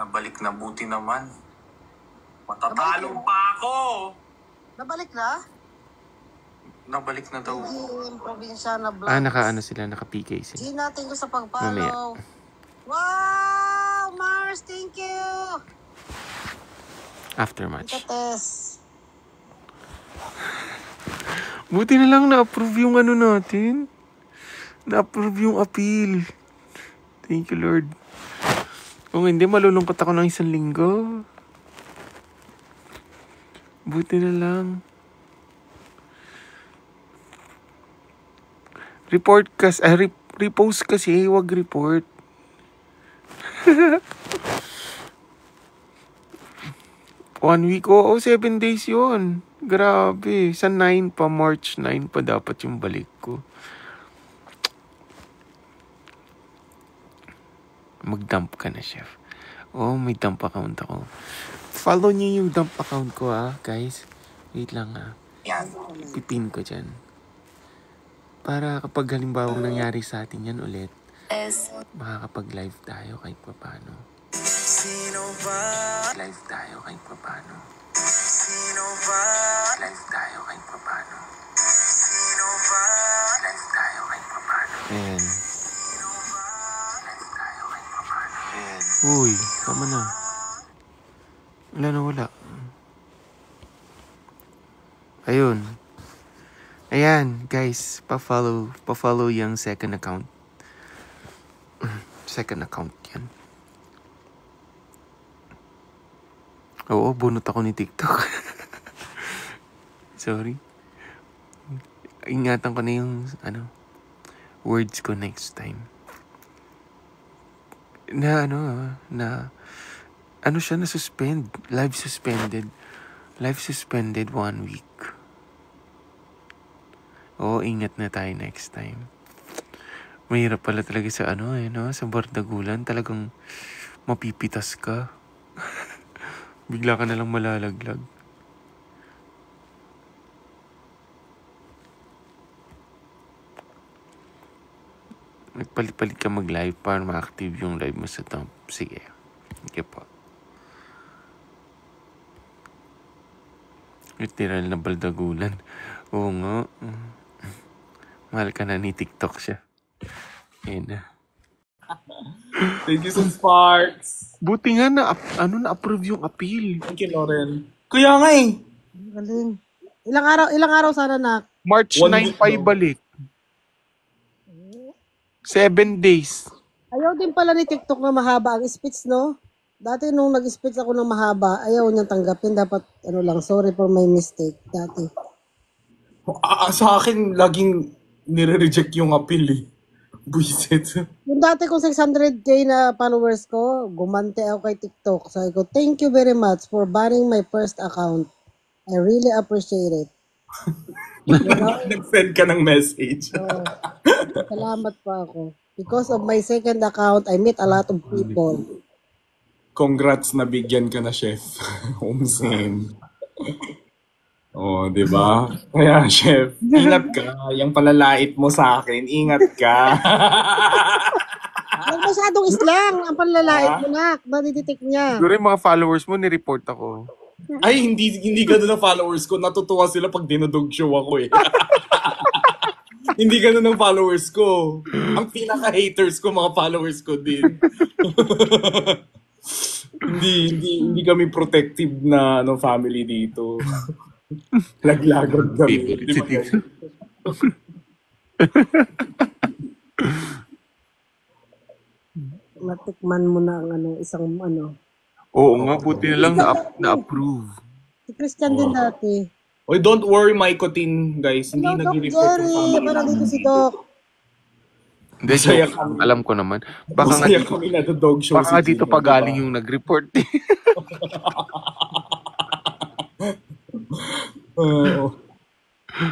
Nabalik na, buti naman. Matatalo pa ako. Nabalik na? Nabalik na daw. Yung probinsyana vlogs. Naka-ano sila, naka-PK sila. Gina, thank you sa pag-follow. Wow! Mars, thank you! After match. Tess. Buti na lang na-approve yung ano natin. Na-approve yung appeal. Thank you, Lord. Kung hindi, malulungkot ako ng 1 linggo. Buti na lang. Report kasi, repost kasi, wag report. One week, 7 days yun. Grabe. Sa 9 pa, March 9 pa dapat yung balik ko. Mag-dump ka na, chef. May dump account ako. Follow niyo yung dump account ko, guys. Wait lang, Yan. Pipin ko dyan. Para kapag halimbawa nangyari sa atin yan ulit, makakapag-live tayo kahit paano. Live tayo kahit paano. Live tayo kahit paano. Live tayo kahit paano. Ayan. Uy, tama na. Wala na wala. Ayun. Ayan, guys. Pa-follow yung second account. Second account yan. Oo, bunot ako ni TikTok. Sorry. Ingatan ko na yung, words ko next time. Na-suspend. Live suspended 1 week. Ingat na tayo next time. Mahirap pala talaga sa sa bardagulan. Talagang mapipitas ka. Bigla ka nalang malalaglag. Nagpalit-palit ka mag-live para ma-active yung live mo sa dump. Sige. Okay po. Literal na baldagulan. Oo nga. Mahal ka na ni TikTok siya. Ayun na. Thank you, Sparks. Buti nga na-approve yung appeal. Thank you, Lauren. Kaya nga Galing. Ilang araw sana na? March 9 pa ibalik. 7 days. Ayaw din pala ni TikTok na mahaba ang speech, no? Dati nung nag-speech ako ng mahaba, ayaw niyang tanggapin. Dapat, sorry for my mistake. Dati. Sa akin, laging nire-reject yung appeal eh. Buisit. Yung dati kong 600k na followers ko, gumante ako kay TikTok. Sabi ko, thank you very much for banning my first account. I really appreciate it. Nag-send ka ng message. Salamat pa ako. Because of my second account, I meet a lot of people. Congrats na bigyan ka na, chef. Same. Di ba? Kaya, chef, ingat ka. Yung palalait mo sa akin, ingat ka. Huwag masyadong islang. Ang panlalait mo na. Nadidetect niya. Siguro yung mga followers mo, nireport ako. Ay, hindi ganun ang followers ko. Natutuwa sila pag dinodog show ako eh. Hindi ganun ang followers ko. Ang pinaka-haters ko, mga followers ko din. hindi kami protective na family dito. Laglagan kami. Matikman mo na ang isang Oo nga, buti na lang na-approve. Si Christian din dati. Oy, don't worry, Mycotin, guys. Hindi nag-report yung family. Para dito si Doc. Hindi, alam ko naman. Baka nga dito, kami na dog show. baka dito pa galing yung nag-report.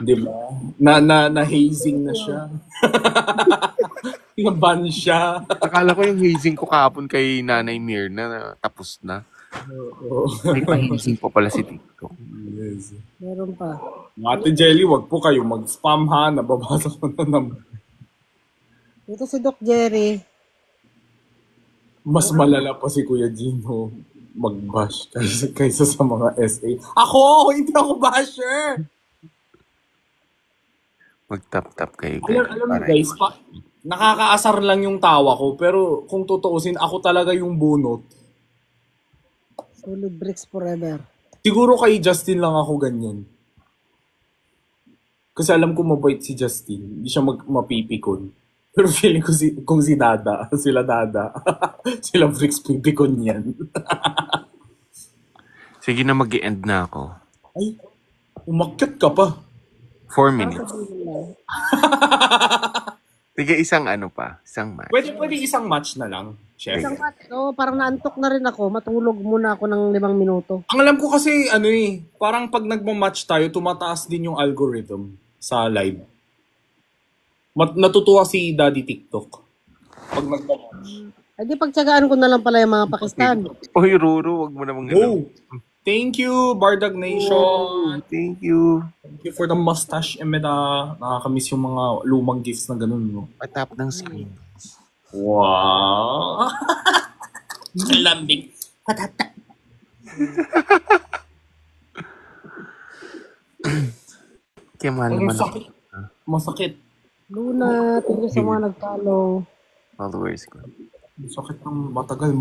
Di ba? Na-hazing na siya. Na-ban siya. Akala ko yung hazing ko kahapon kay Nanay Mirna na tapos na. May pa-hazing po pala si TikTok. Yes. Meron pa. Ate Jelly, wag po kayo mag-spam ha. Nababasa ko na naman. Ito si Doc Jerry. Mas malala pa si Kuya Gino mag-bash kaysa sa mga SA. Ako! Hindi ako basher! Mag-tap-tap kayo. Alam mo guys, nakakaasar lang yung tawa ko, pero kung tutuusin, ako talaga yung bunot. Solid bricks forever. Siguro kay Justin lang ako ganyan. Kasi alam ko mabait si Justin. Hindi siya mapipikon. Pero feeling ko kung si Dada, sila Dada, sila Bricks pipikon yan. Sige na, mag-i-end na ako. Ay, umakyat ka pa. 4 minutes. Sige, isang match. Pwede isang match na lang, chef. Isang match, parang naantok na rin ako. Matulog muna ako ng 5 minuto. Ang alam ko kasi, parang pag nagmamatch tayo, tumataas din yung algorithm sa live. Natutuwa si Daddy TikTok pag nagmamatch. Ay di pagtsagaan ko na lang pala yung mga Pakistan. Oy, Ruru, wag mo namang Oh, thank you, Bardag Nation. Thank you. Thank you for the mustache, Emeda. Nakakamiss yung mga lumang gifts na ganun, no? Patap ng screen. Wow! Lambing. Patata. Kaya mahal naman ako. Masakit. Luna, thank you sa mga nag-follow. Followers ko. Masakit ng matagal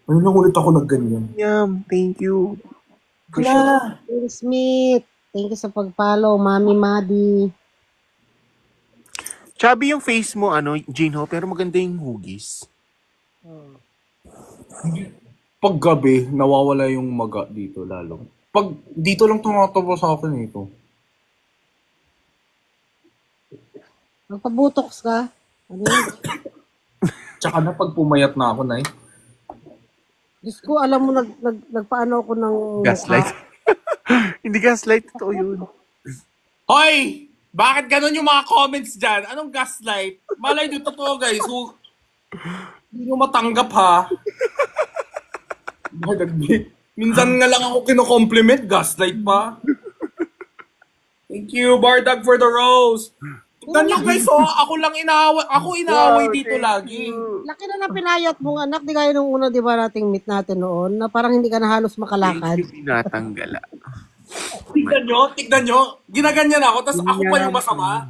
Ayun lang ulit ako nagganyan. Yum, thank you. Will Smith, thank you sa pag-follow. Mami Madi. Chubby yung face mo, Jinho, pero maganda yung hugis. Pag gabi, nawawala yung maga dito lalo. Pag dito lang tumatawa sa akin ito. Magpabutox ka? Ano yun? Tsaka na pag pumayat na ako, Nay. Diyos ko, alam mo, nagpaano ako ng... Gaslight. Hindi gaslight, totoo yun. Hoy! Bakit ganun yung mga comments dyan? Anong gaslight? Malay nyo totoo, guys. Hindi nyo matanggap, ha? Minsan nga lang ako kino-compliment. Gaslight pa. Thank you, Bardag, for the rose. Tignan nyo, guys, ako lang inaaway dito lagi. Laki na na pinayat mong anak. Di kaya nung una, di ba nating meet natin noon, na parang hindi ka na halos makalakad. Tinatanggala. Tignan nyo. Ginaganyan ako, tapos ako pa yung masama.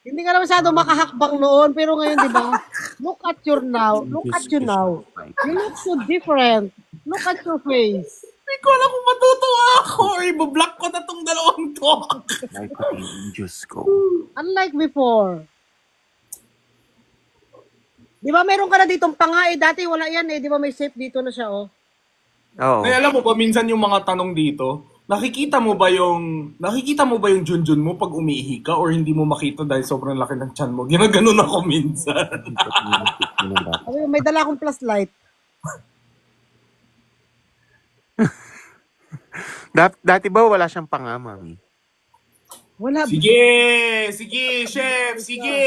Hindi ka na masyado makahakbang noon, pero ngayon, di ba? Look at you now. Look at you now. You look so different. Look at your face. Hindi ko alam kung matutuwa ako or ibablock ko na tong dalawang to. Ay, pati yung Diyos ko. Unlike before. Di ba meron ka na ditong panga dati wala yan di ba may shape dito na siya Oo. Ay, alam mo ba, minsan yung mga tanong dito, nakikita mo ba yung junjun mo pag umiihi ka or hindi mo makita dahil sobrang laki ng tiyan mo? Ginaganon ako minsan. Ay, may dala akong flashlight. Dati ba wala siyang panga, mami? Wala. Sige, chef, sige.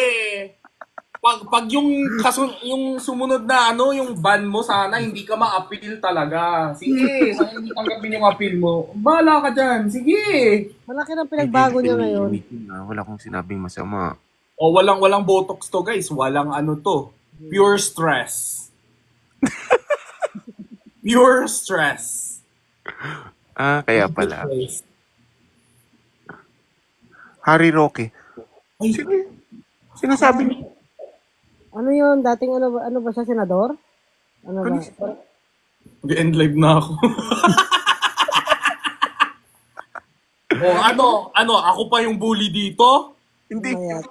Pag yung sumunod na yung ban mo, sana hindi ka ma-appeal talaga. Sige, sana hindi tanggapin yung appeal mo. Bahala ka dyan, sige. Malaki na pinagbago niya ngayon. Wala akong sinabing masama. O walang botox to, guys. Walang to. Pure stress. Pure stress. Kaya pala. Harry Roque. Ay, Sinasabi niya. Ano yun? Dating ano ba siya? Senador? Ano ba? Mag-end live na ako. Ako pa yung bully dito? Hindi. Ayan.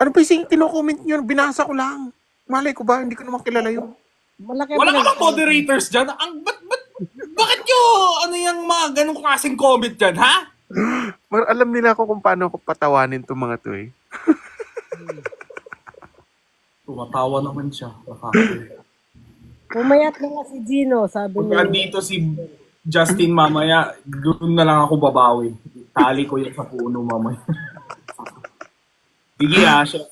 Ano pa yung kino-comment niyo? Binasa ko lang. Malay ko ba? Hindi ko naman kilala yun. Malaki Wala ka bang moderators dyan? Bakit yung yung mga ganong klaseng comment dyan, ha? Alam nila ako kung paano ako patawanin itong mga to eh. Tumatawa naman siya. Pumayat na nga si Gino, sabi Kung niya. nandito si Justin mamaya, doon na lang ako babawi. Tali ko yan sa puno mamaya. Sige chef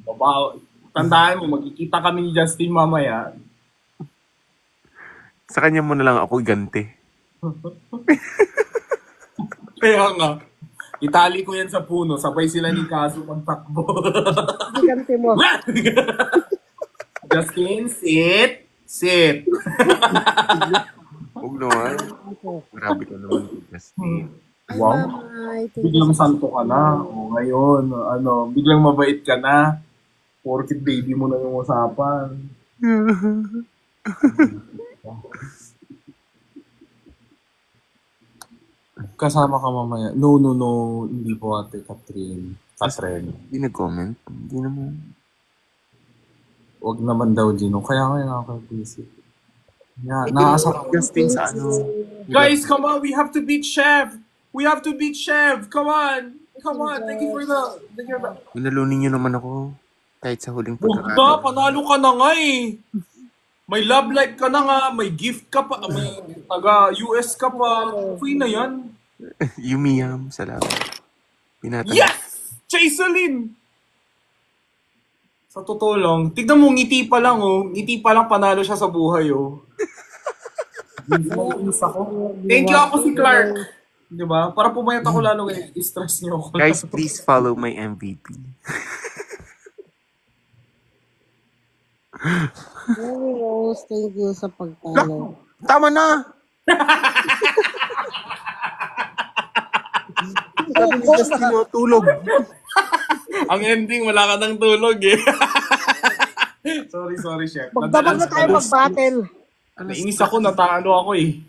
Babawi. Tandaan mo, magkikita kami ni Justin mamaya. Sa kanya mo na lang ako ganti. Kaya nga. Itali ko yan sa puno. Sabay sila ni Kaso pagtakbo. Giganti mo. Justin, sit. Sit. Huwag naman. Grabe ka naman, Justin. Wow. Bye. Thank you. Biglang santo ka na. O ngayon, biglang mabait ka na. Porkit baby mo na yung usapan. Kasama ka mamaya. No. Hindi po ate, Catherine. Hindi nag-comment. Hindi naman. Wag naman daw, Gino. Kaya nga nakaka-busy. Yeah, nakaasap. Justin sa ano. Guys, come on. We have to beat Chef. We have to beat Chef. Come on. Come on. Thank you for the... Inalunin niyo naman ako. Kahit sa huling Huwag na. pagkakataon. Panalo ka na nga eh. May love life ka na nga. May gift ka pa. May taga-US ka pa. Okay na yan. Yumiyam. Salamat. Binata. Yes! Chaselyn! Sa totoo lang, tignan mo, ngiti pa lang, oh. Ngiti pa lang, panalo siya sa buhay, oh. Naiinis ako. Thank you ako si Clark. Di ba? Para pumayat ako lalo ngayon. I-stress niyo ako. Guys, please follow my MVP. Mary Rose, thank you sa pagtalo. Tama na! Sabi ni Justin, tulog. Ang ending, wala ka nang tulog, eh. sorry, Chef. Magdamag na tayo mag-battle. Nainis ako, natalo ako, eh.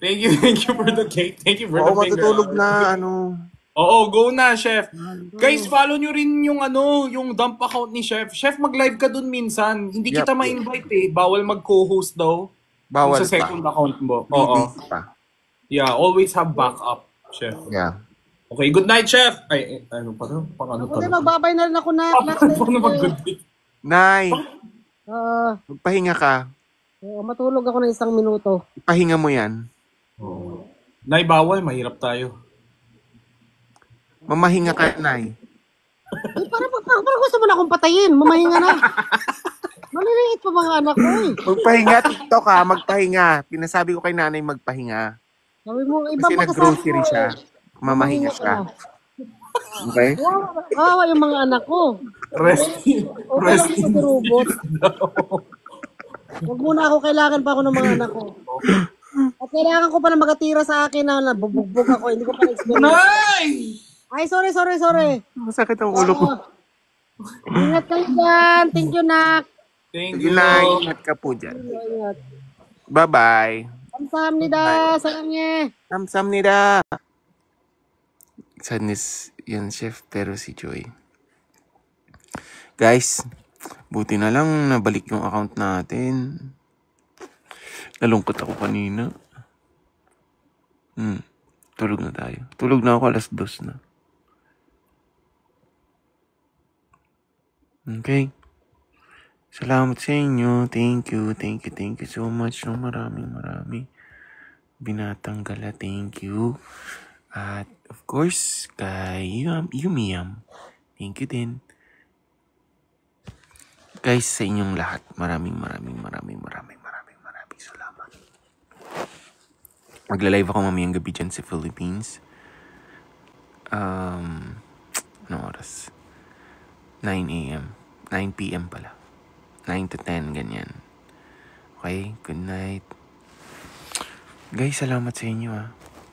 Thank you for the cake. Thank you for Oo, the finger. matutulog na, ano. Oo, go na, Chef. Guys, follow nyo rin yung yung dump account ni Chef. Chef, mag-live ka dun minsan. Hindi kita Yep. ma-invite eh. Bawal mag-co-host daw. Bawal Sa pa. second account mo. May Oo. busy pa. Yeah, always have backup, Chef. Yeah. Okay, good night, Chef. Ay, ano pa rin? Pang ano Ako din, talaga? magbabay na rin ako na. Paano mag-good night? Nay, magpahinga ka. Matulog ako ng 1 minuto. Pahinga mo yan. Oo. Nay, bawal. Mahirap tayo. Mamahinga ka, Nay. Parang gusto mo na akong patayin. Mamahinga na. Maliliit pa mga anak ko eh. Magpahinga, TikTok ha. Magpahinga. Pinasabi ko kay nanay magpahinga. Sabi mo, ibang Kasi nag-grocery siya. Mamahinga siya. Okay? Kawawa yung mga anak ko. Resting. Okay lang sa robot. Huwag muna ako, kailangan pa ako ng mga anak ko. At kailangan ko pa na magatira sa akin na nabubugbog ako. Hindi ko pa experience. Nay! Ay, sorry. Masakit ang ulo ko. Ingat kayo dyan. Thank you, Nak. Thank Sige you. na, ingat ka po dyan. Ingat. Bye-bye. Kamsahamnida. Sarangye. Kamsamnida. Sadness yan, Chef, pero si Joy. Guys, buti na lang nabalik yung account natin. Nalungkot ako kanina. Tulog na tayo. Tulog na ako, 2:00 na. Okay. Salamat sa inyo. Thank you so much. Marami. Binatang Gala, thank you. At of course, kay Yumiyam, thank you din. Guys, sa inyong lahat, maraming salamat. Magla-live ako mamayang gabi dyan sa Philippines. Anong oras? 9 a.m. 9 p.m. pala. 9 to 10, ganyan. Okay, good night. Guys, salamat sa inyo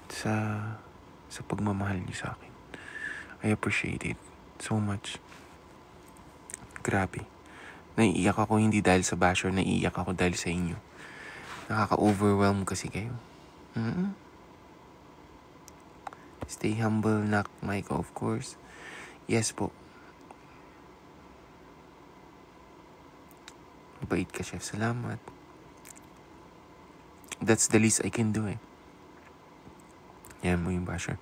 sa pagmamahal niyo sa akin. I appreciate it so much. Grabe. Naiiyak ako hindi dahil sa basher, naiiyak ako dahil sa inyo. Nakaka-overwhelm kasi kayo. Stay humble, Nak Micah, of course. Yes po. Mabait ka, Chef. Salamat. That's the least I can do eh. Yan mo yung basher.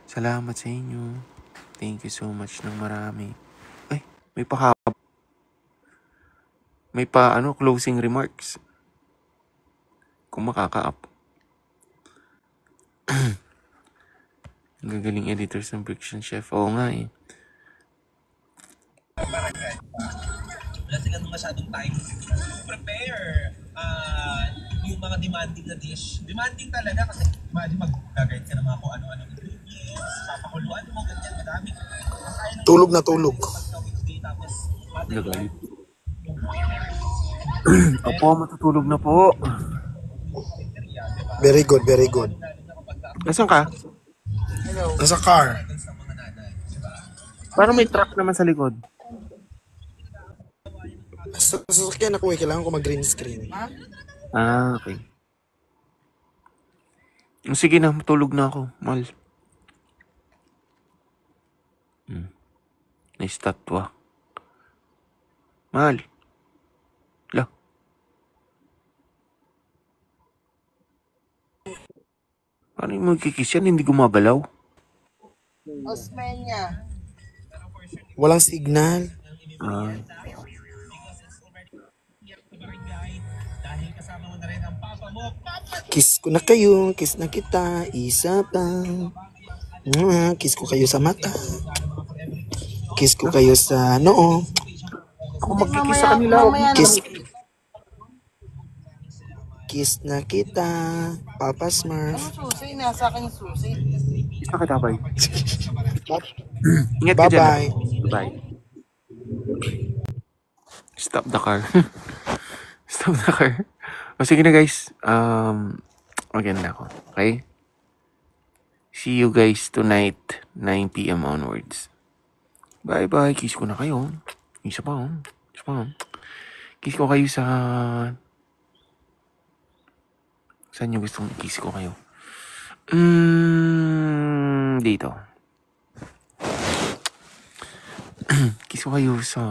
Salamat sa inyo. Thank you so much ng marami. Ay, may closing remarks. Kung makaka-up. Gagaling editors ng Friction Chef. Oo nga eh. Wala silang masyadong time to prepare yung mga demanding na dish. Demanding talaga kasi imagine mag-guide ka ng mga kung ano-ano ingredients, Papakuluan mo, ganyan, madami. Tulog na tulog. Nagalit. Opo, matutulog na po. Very good, very good. Nasaan ka? Nasa car. Parang may truck naman sa likod. Sa sasakyan ako kailangan ko mag-green screen. Ah, okay. Sige na, matulog na ako, Mal. Naistatwa. Mal. La. Paano yung magkikis yan? Hindi gumagalaw. Walang signal. Ah. Kiss ko na kayo, kiss na kita, isa pa. Kiss ko kayo sa mata. Kiss ko kayo sa noo. Ako magkikis sa kanila. Kiss. Kiss na kita, Papa Smurf. Susi, nasa akin yung susi. Kiss na kita, bye. Ingat ka dyan. Bye-bye. Bye. Stop the car. Stop the car. O sige na guys. Maganda ako. Okay? See you guys tonight, 9 p.m. onwards. Bye-bye. Kiss ko na kayo. Isa pa, oh. Isa pa, oh. Kiss ko kayo sa... Saan nyo gustong kiss ko kayo? Dito. Kiss ko kayo sa...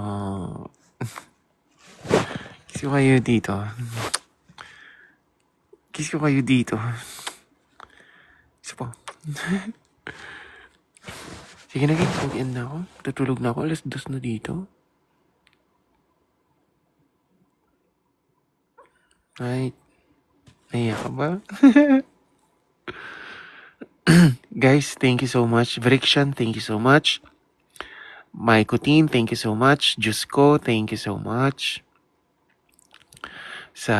Kiss ko kayo dito. Kiss ko kayo dito. Isa pa. Sige na guys, mag-end na ako. Tutulog na ako. 2:00 na dito. Right. Naiya ka ba? Guys, thank you so much. Vrikshan, thank you so much. Maiko team, thank you so much. Jusko, thank you so much. Sa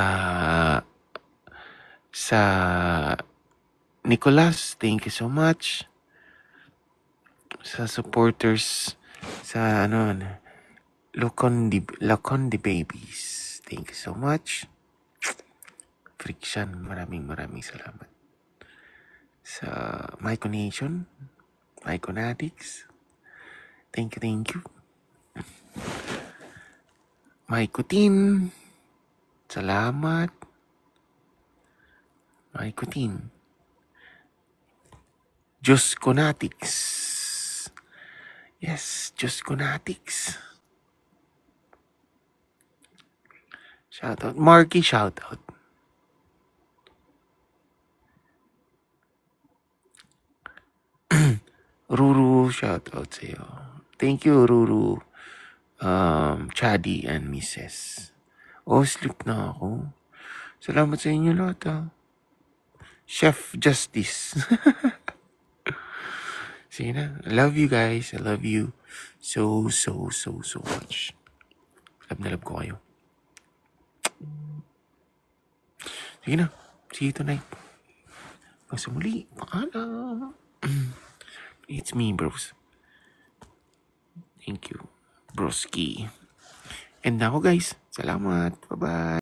Nicolas, thank you so much. Sa supporters sa Locondi Babies, thank you so much. Friction, maraming salamat. Sa Maiko Nation, Maiko Natics, thank you. Maiko Team, salamat. Maiko Team. Diyos Konatics. Yes, Diyos Konatics. Shoutout. Marky, shoutout. Ruru, shoutout sa'yo. Thank you, Ruru. Chadi and Mrs. Oh, sleep na ako. Salamat sa inyo lahat, ah. Chef Justice. Sige na. I love you guys. I love you so much. Love na love ko kayo. Sige na. See you tonight. Hanggang sa muli. Paalam. It's me, bros. Thank you, broski. And ako, guys. Salamat. Bye-bye.